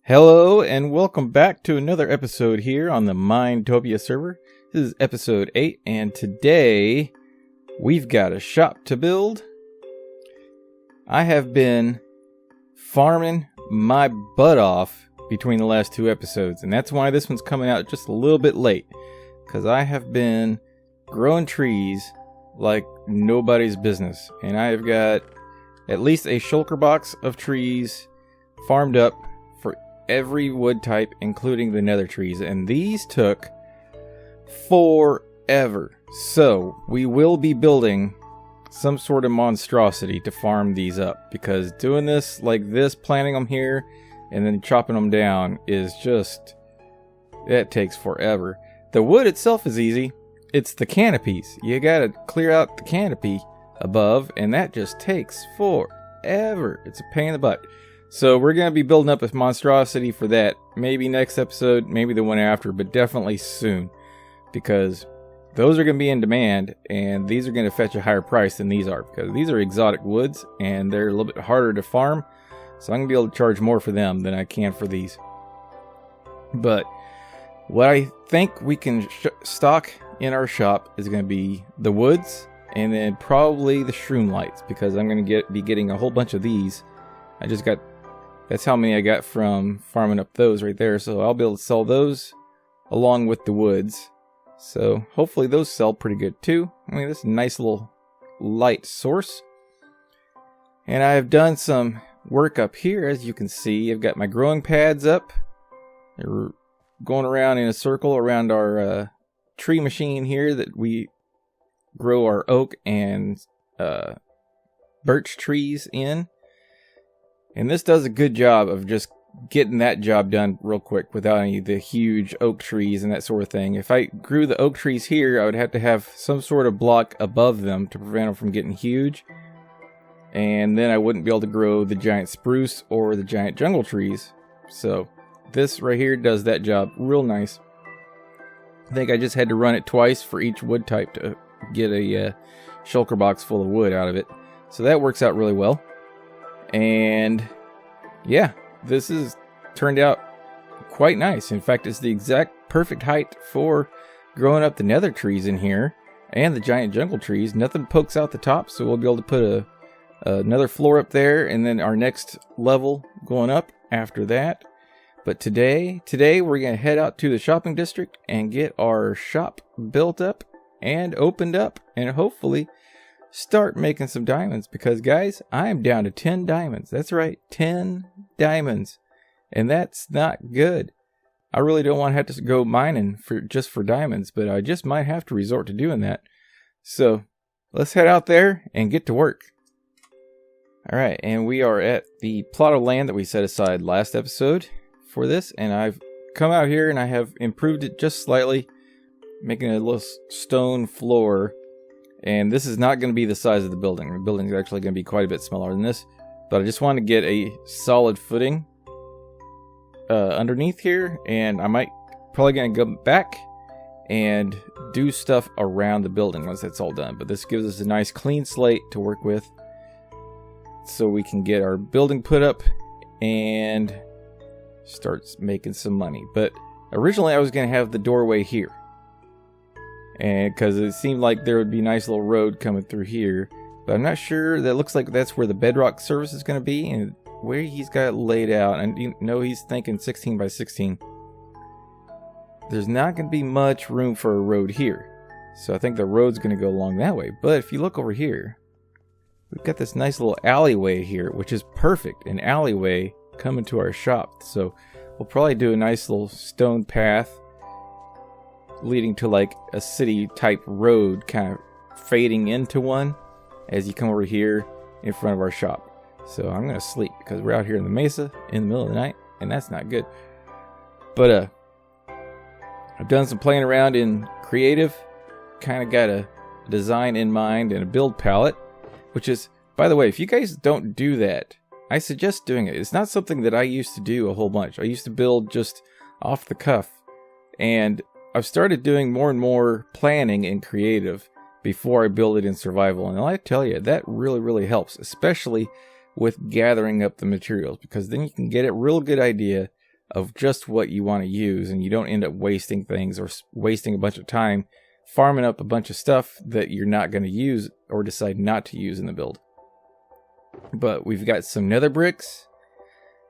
Hello and welcome back to another episode here on the Minetopia Server. This is episode 8 and today we've got a shop to build. I have been farming my butt off between the last two episodes, and that's why this one's coming out just a little bit late, because I have been growing trees like nobody's business, and I have got at least a shulker box of trees farmed up for every wood type, including the nether trees, and these took forever. So we will be building some sort of monstrosity to farm these up, because doing this like this, planting them here and then chopping them down, is just, that takes forever. The wood itself is easy. It's the canopies. You gotta clear out the canopy above, and that just takes forever. It's a pain in the butt. So we're going to be building up a monstrosity for that. Maybe next episode, maybe the one after, but definitely soon. Because those are going to be in demand, and these are going to fetch a higher price than these are. Because these are exotic woods, and they're a little bit harder to farm. So I'm going to be able to charge more for them than I can for these. But what I think we can stock in our shop is going to be the woods, and then probably the shroom lights. Because I'm going to be getting a whole bunch of these. That's how many I got from farming up those right there. So I'll be able to sell those along with the woods. So hopefully those sell pretty good too. I mean, this is a nice little light source. And I have done some work up here, as you can see. I've got my growing pads up. They're going around in a circle around our tree machine here that we grow our oak and birch trees in. And this does a good job of just getting that job done real quick without any of the huge oak trees and that sort of thing. If I grew the oak trees here, I would have to have some sort of block above them to prevent them from getting huge. And then I wouldn't be able to grow the giant spruce or the giant jungle trees. So this right here does that job real nice. I think I just had to run it twice for each wood type to get a shulker box full of wood out of it. So that works out really well. And yeah, this has turned out quite nice. In fact, it's the exact perfect height for growing up the nether trees in here and the giant jungle trees. Nothing pokes out the top, so we'll be able to put another floor up there, and then our next level going up after that. But today we're going to head out to the shopping district and get our shop built up and opened up, and hopefully start making some diamonds, because guys, I am down to 10 diamonds. That's right, 10 diamonds, and that's not good. I really don't want to have to go mining just for diamonds, but I just might have to resort to doing that. So let's head out there and get to work. Alright, and we are at the plot of land that we set aside last episode for this, and I've come out here and I have improved it just slightly, making a little stone floor. And this is not going to be the size of the building. The building is actually going to be quite a bit smaller than this. But I just want to get a solid footing underneath here. And I might probably going to go back and do stuff around the building once that's all done. But this gives us a nice clean slate to work with, so we can get our building put up and start making some money. But originally I was going to have the doorway here, and because it seemed like there would be a nice little road coming through here, but I'm not sure. That looks like that's where the bedrock service is going to be, and where he's got it laid out, and you know he's thinking 16 by 16. There's not going to be much room for a road here, so I think the road's going to go along that way. But if you look over here, we've got this nice little alleyway here, which is perfect, an alleyway coming to our shop. So we'll probably do a nice little stone path leading to like a city type road, kind of fading into one as you come over here in front of our shop. So I'm gonna sleep because we're out here in the mesa in the middle of the night, and that's not good. But I've done some playing around in creative, kind of got a design in mind and a build palette, which is, by the way, if you guys don't do that, I suggest doing it. It's not something that I used to do a whole bunch. I used to build just off the cuff, and I've started doing more and more planning in creative before I build it in survival. And I tell you, that really, really helps, especially with gathering up the materials, because then you can get a real good idea of just what you want to use, and you don't end up wasting things or wasting a bunch of time farming up a bunch of stuff that you're not going to use or decide not to use in the build. But we've got some nether bricks,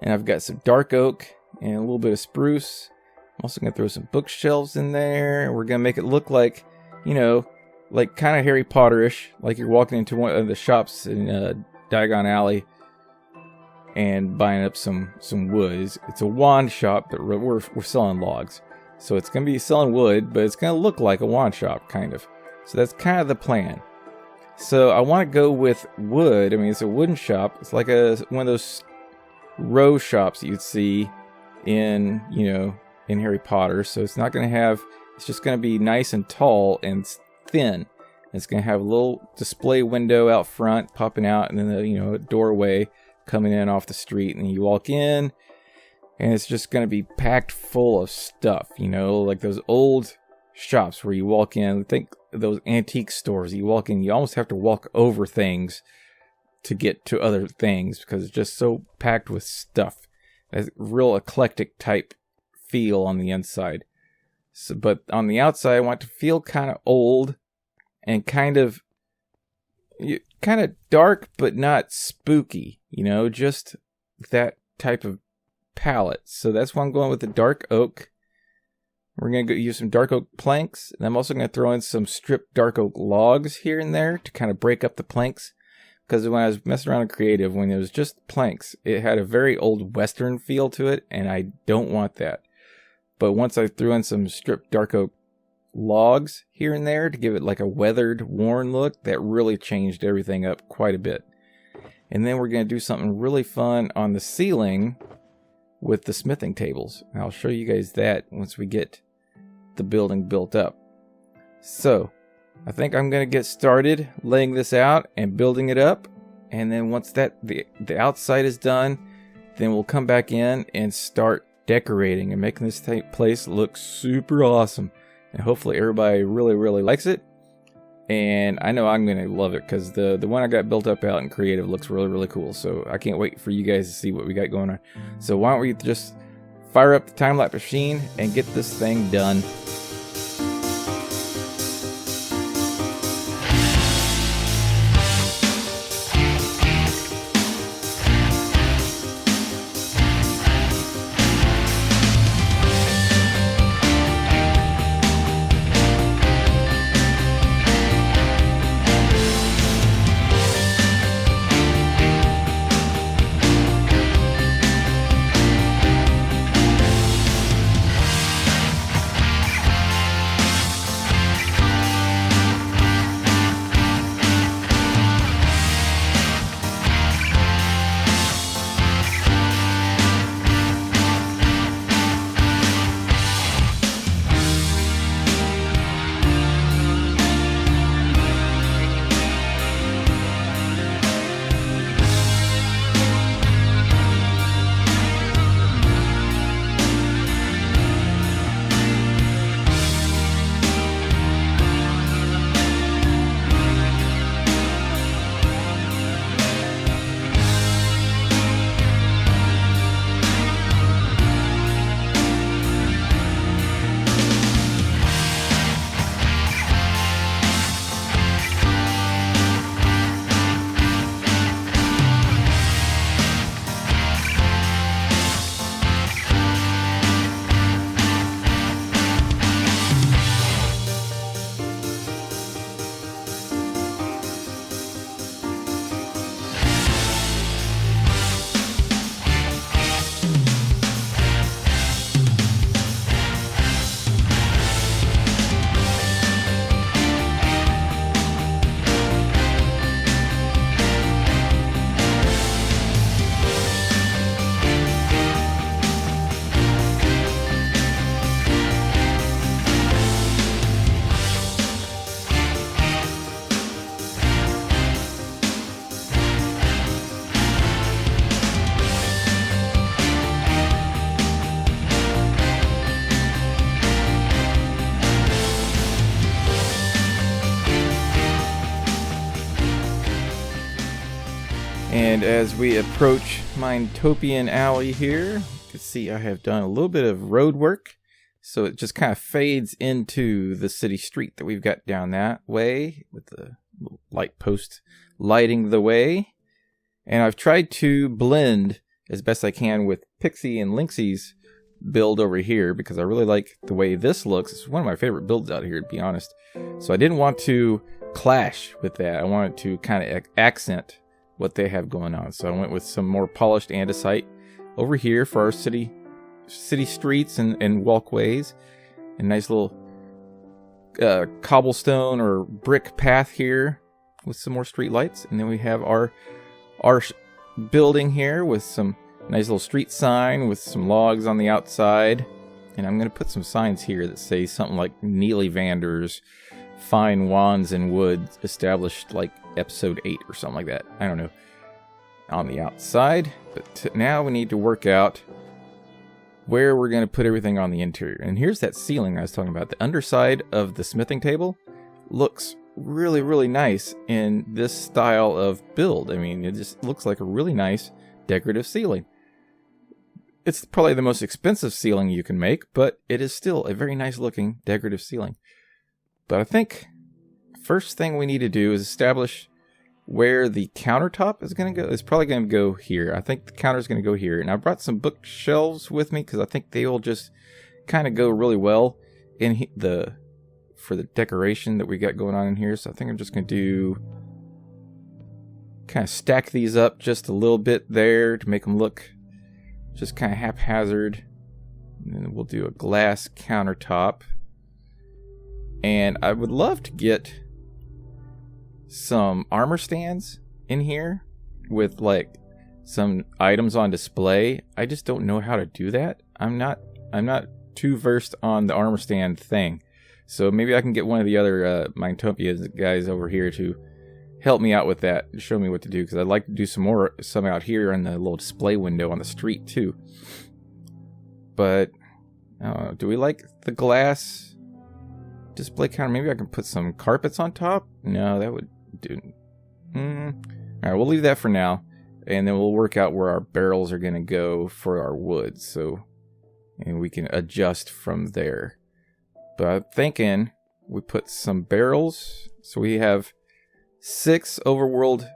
and I've got some dark oak and a little bit of spruce. I'm also going to throw some bookshelves in there. We're going to make it look like, you know, like kind of Harry Potter-ish, like you're walking into one of the shops in Diagon Alley and buying up some wood. It's a wand shop that we're selling logs. So it's going to be selling wood, but it's going to look like a wand shop, kind of. So that's kind of the plan. So I want to go with wood. I mean, it's a wooden shop. It's like one of those row shops that you'd see in, you know, in Harry Potter. So it's not going to have, it's just going to be nice and tall and thin. It's going to have a little display window out front popping out, and then a doorway coming in off the street, and you walk in and it's just going to be packed full of stuff, like those old shops where you walk in. Think those antique stores. You walk in, you almost have to walk over things to get to other things because it's just so packed with stuff. It's a real eclectic type feel on the inside. So, but on the outside, I want to feel kind of old and kind of dark, but not spooky. Just that type of palette. So that's why I'm going with the dark oak. We're going to use some dark oak planks. And I'm also going to throw in some stripped dark oak logs here and there to kind of break up the planks. Because when I was messing around in creative, when it was just planks, it had a very old Western feel to it. And I don't want that. But once I threw in some stripped dark oak logs here and there to give it like a weathered, worn look, that really changed everything up quite a bit. And then we're going to do something really fun on the ceiling with the smithing tables. And I'll show you guys that once we get the building built up. So I think I'm going to get started laying this out and building it up. And then once the outside is done, then we'll come back in and start decorating and making this place look super awesome. And hopefully everybody really, really likes it. And I know I'm going to love it because the one I got built up out in creative looks really, really cool. So I can't wait for you guys to see what we got going on. So why don't we just fire up the time-lapse machine and get this thing done. And as we approach Minetopian Alley here, you can see, I have done a little bit of road work. So it just kind of fades into the city street that we've got down that way with the light post lighting the way. And I've tried to blend as best I can with Pixie and Lynxie's build over here because I really like the way this looks. It's one of my favorite builds out here, to be honest. So I didn't want to clash with that. I wanted to kind of accent what they have going on. So I went with some more polished andesite over here for our city streets and walkways, and nice little cobblestone or brick path here with some more street lights. And then we have our building here with some nice little street sign with some logs on the outside. And I'm going to put some signs here that say something like Neely Vander's Fine Wands and Wood established like Episode 8 or something like that. I don't know. On the outside. But now we need to work out where we're going to put everything on the interior. And here's that ceiling I was talking about. The underside of the smithing table looks really, really nice in this style of build. I mean, it just looks like a really nice decorative ceiling. It's probably the most expensive ceiling you can make, but it is still a very nice looking decorative ceiling. But I think first thing we need to do is establish where the countertop is going to go. It's probably going to go here. I think the counter is going to go here. And I brought some bookshelves with me because I think they will just kind of go really well in for the decoration that we got going on in here. So I think I'm just going to do kind of stack these up just a little bit there to make them look just kind of haphazard. And then we'll do a glass countertop. And I would love to get some armor stands in here with like some items on display. I just don't know how to do that. I'm not too versed on the armor stand thing. So maybe I can get one of the other Minetopia guys over here to help me out with that, show me what to do, because I'd like to do some out here in the little display window on the street too. But do we like the glass display counter? Maybe I can put some carpets on top. No, that would do. Alright, we'll leave that for now, and then we'll work out where our barrels are going to go for our wood, so and we can adjust from there. But I'm thinking we put some barrels, so we have 6 overworld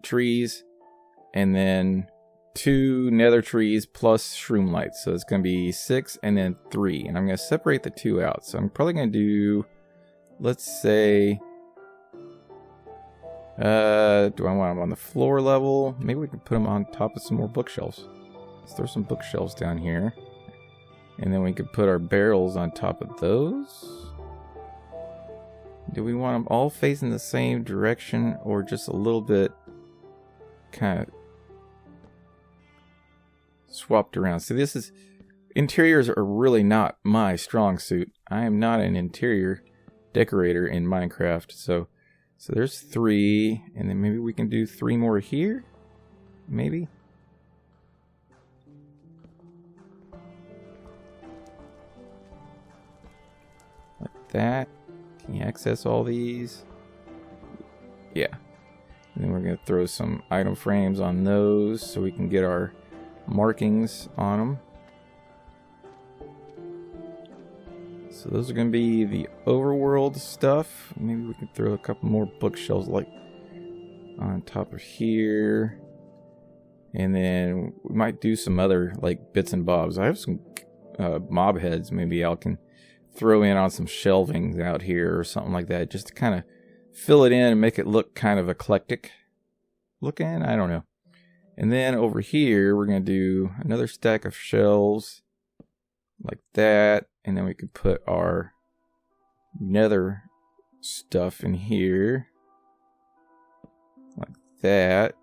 trees and then 2 nether trees plus shroom lights, so it's going to be 6 and then 3, and I'm going to separate the 2 out. So I'm probably going to do, let's say, do I want them on the floor level? Maybe we can put them on top of some more bookshelves. Let's throw some bookshelves down here. And then we could put our barrels on top of those. Do we want them all facing the same direction or just a little bit kind of swapped around? See, interiors are really not my strong suit. I am not an interior decorator in Minecraft, so there's 3, and then maybe we can do 3 more here? Maybe? Like that. Can you access all these? Yeah. And then we're going to throw some item frames on those so we can get our markings on them. So those are going to be the overworld stuff. Maybe we can throw a couple more bookshelves like on top of here. And then we might do some other like bits and bobs. I have some mob heads maybe I can throw in on some shelving out here or something like that, just to kind of fill it in and make it look kind of eclectic looking. I don't know. And then over here we're going to do another stack of shelves like that. And then we could put our nether stuff in here. Like that.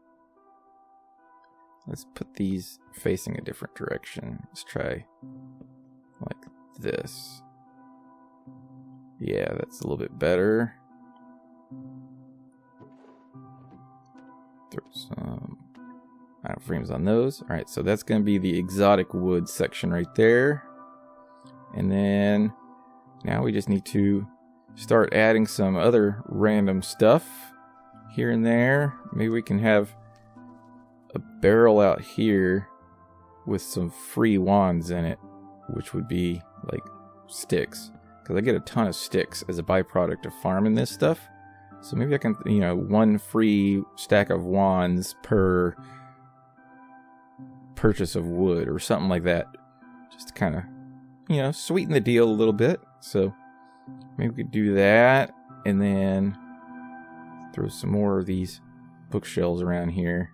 Let's put these facing a different direction. Let's try like this. Yeah, that's a little bit better. Throw some item frames on those. Alright, so that's going to be the exotic wood section right there. And then now we just need to start adding some other random stuff here and there. Maybe we can have a barrel out here with some free wands in it, which would be like sticks, because I get a ton of sticks as a byproduct of farming this stuff. So maybe I can, you know, 1 free stack of wands per purchase of wood or something like that, just to kind of, you know, sweeten the deal a little bit. So maybe we could do that, and then throw some more of these bookshelves around here,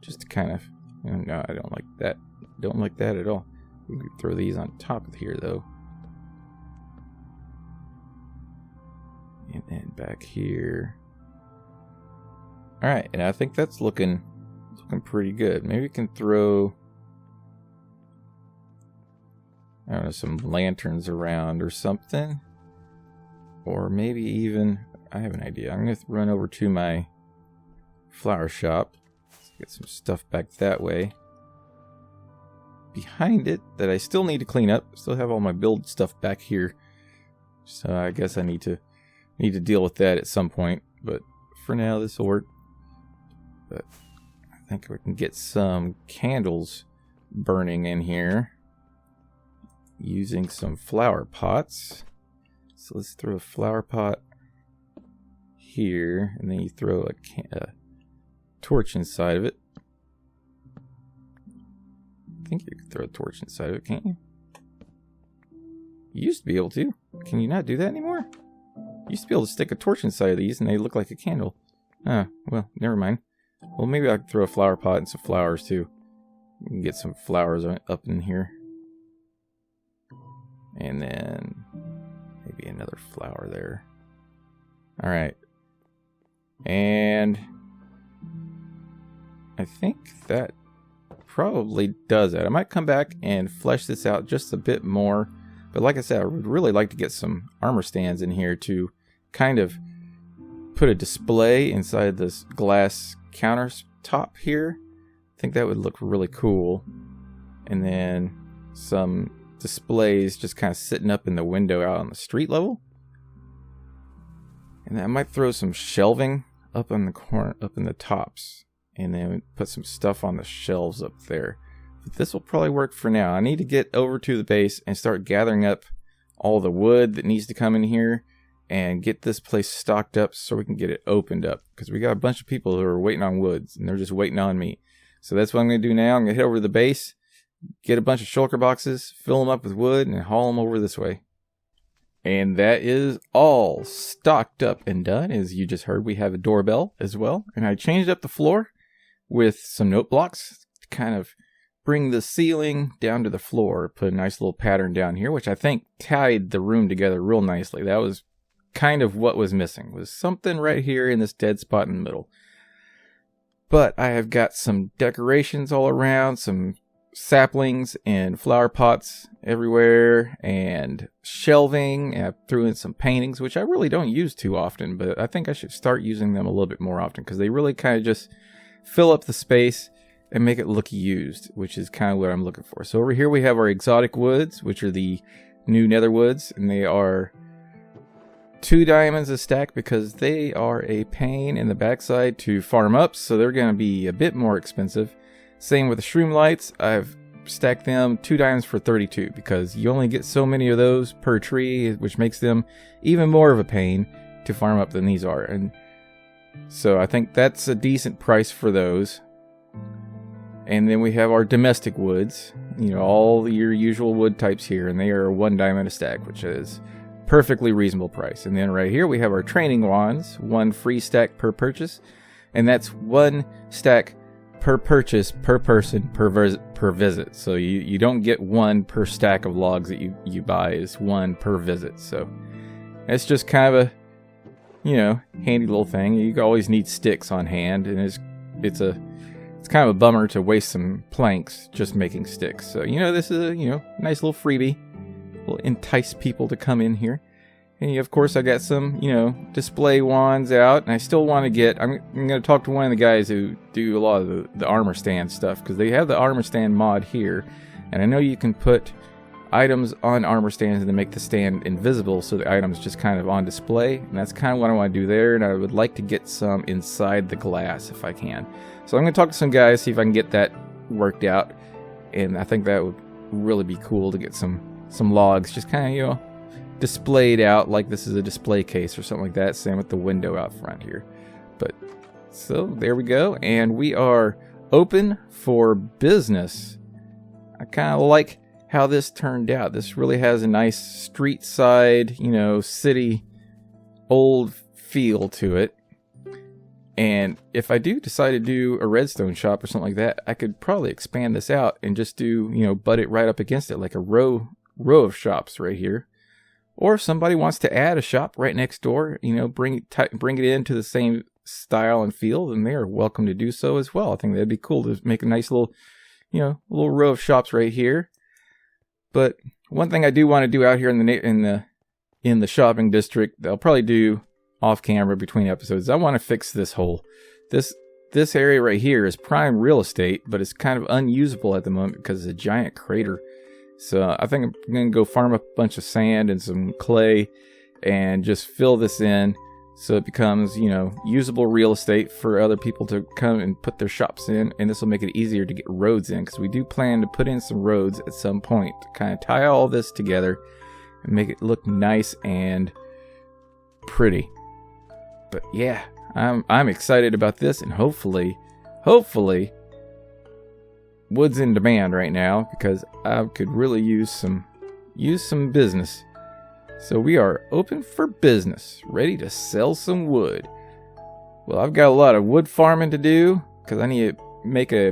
just to kind of, you know, no, I don't like that. Don't like that at all. We could throw these on top of here though. And then back here. Alright, and I think that's looking pretty good. Maybe we can throw, I don't know, some lanterns around or something. Or maybe even, I have an idea. I'm going to run over to my flower shop. Let's get some stuff back that way. Behind it, that I still need to clean up. Still have all my build stuff back here. So I guess I need to deal with that at some point. But for now, this will work. But I think we can get some candles burning in here using some flower pots. So let's throw a flower pot here, and then you throw a torch inside of it. I think you can throw a torch inside of it, can't you? You used to be able to. Can you not do that anymore? You used to be able to stick a torch inside of these and they look like a candle. Ah, well, never mind. Well, maybe I can throw a flower pot and some flowers too. We can get some flowers up in here. And then maybe another flower there. Alright. And I think that probably does it. I might come back and flesh this out just a bit more. But like I said, I would really like to get some armor stands in here to kind of put a display inside this glass countertop here. I think that would look really cool. And then some displays just kind of sitting up in the window out on the street level. And I might throw some shelving up on the corner, up in the tops. And then put some stuff on the shelves up there. But this will probably work for now. I need to get over to the base and start gathering up all the wood that needs to come in here and get this place stocked up so we can get it opened up. Because we got a bunch of people who are waiting on woods and they're just waiting on me. So that's what I'm going to do now. I'm going to head over to the base, get a bunch of shulker boxes, fill them up with wood, and haul them over this way. And that is all stocked up and done. As you just heard, we have a doorbell as well. And I changed up the floor with some note blocks to kind of bring the ceiling down to the floor. Put a nice little pattern down here, which I think tied the room together real nicely. That was kind of what was missing, was something right here in this dead spot in the middle. But I have got some decorations all around, some saplings and flower pots everywhere, and shelving. And I threw in some paintings, which I really don't use too often, but I think I should start using them a little bit more often because they really kind of just fill up the space and make it look used, which is kind of what I'm looking for. So over here we have our exotic woods, which are the new nether woods, and they are 2 diamonds a stack because they are a pain in the backside to farm up, so they're going to be a bit more expensive. Same with the shroom lights. I've stacked them 2 diamonds for 32 because you only get so many of those per tree, which makes them even more of a pain to farm up than these are. And so I think that's a decent price for those. And then we have our domestic woods, you know, all your usual wood types here, and they are 1 diamond a stack, which is perfectly reasonable price. And then right here we have our training wands, 1 free stack per purchase, and that's 1 stack per purchase per person per visit. So you don't get 1 per stack of logs that you buy, is 1 per visit. So it's just kind of a, you know, handy little thing. You always need sticks on hand, and it's kind of a bummer to waste some planks just making sticks. So, you know, this is a, you know, nice little freebie. Will entice people to come in here. And of course I got some, you know, display wands out, and I still want to get, I'm going to talk to one of the guys who do a lot of the armor stand stuff, because they have the armor stand mod here, and I know you can put items on armor stands and then make the stand invisible so the item's just kind of on display, and that's kind of what I want to do there. And I would like to get some inside the glass if I can. So I'm going to talk to some guys, see if I can get that worked out, and I think that would really be cool to get some logs just kind of, you know, displayed out like this is a display case or something like that. Same with the window out front here. But so there we go, and we are open for business. I kind of like how this turned out. This really has a nice street side, you know, city old feel to it. And if I do decide to do a redstone shop or something like that, I could probably expand this out and just do, you know, butt it right up against it like a row of shops right here. Or if somebody wants to add a shop right next door, you know, bring it into the same style and feel, then they are welcome to do so as well. I think that'd be cool to make a nice little, you know, little row of shops right here. But one thing I do want to do out here in the shopping district, I'll probably do off camera between episodes. I want to fix this hole. This area right here is prime real estate, but it's kind of unusable at the moment because it's a giant crater. So I think I'm going to go farm up a bunch of sand and some clay and just fill this in so it becomes, you know, usable real estate for other people to come and put their shops in. And this will make it easier to get roads in, because we do plan to put in some roads at some point to kind of tie all this together and make it look nice and pretty. But yeah, I'm excited about this, and hopefully wood's in demand right now, because I could really use some business. So we are open for business, ready to sell some wood. Well, I've got a lot of wood farming to do because I need to make a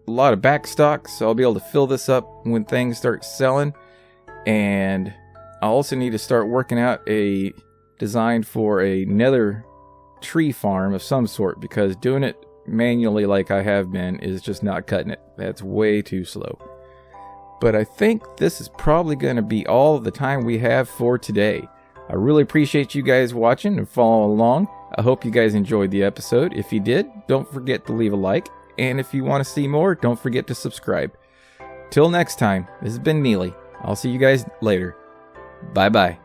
lot of backstock, so I'll be able to fill this up when things start selling. And I also need to start working out a design for a nether tree farm of some sort, because doing it manually like I have been is just not cutting it. That's way too slow. But I think this is probably going to be all the time we have for today. I really appreciate you guys watching and following along. I hope you guys enjoyed the episode. If you did, don't forget to leave a like. And if you want to see more, don't forget to subscribe. Till next time, this has been Neely. I'll see you guys later. Bye-bye.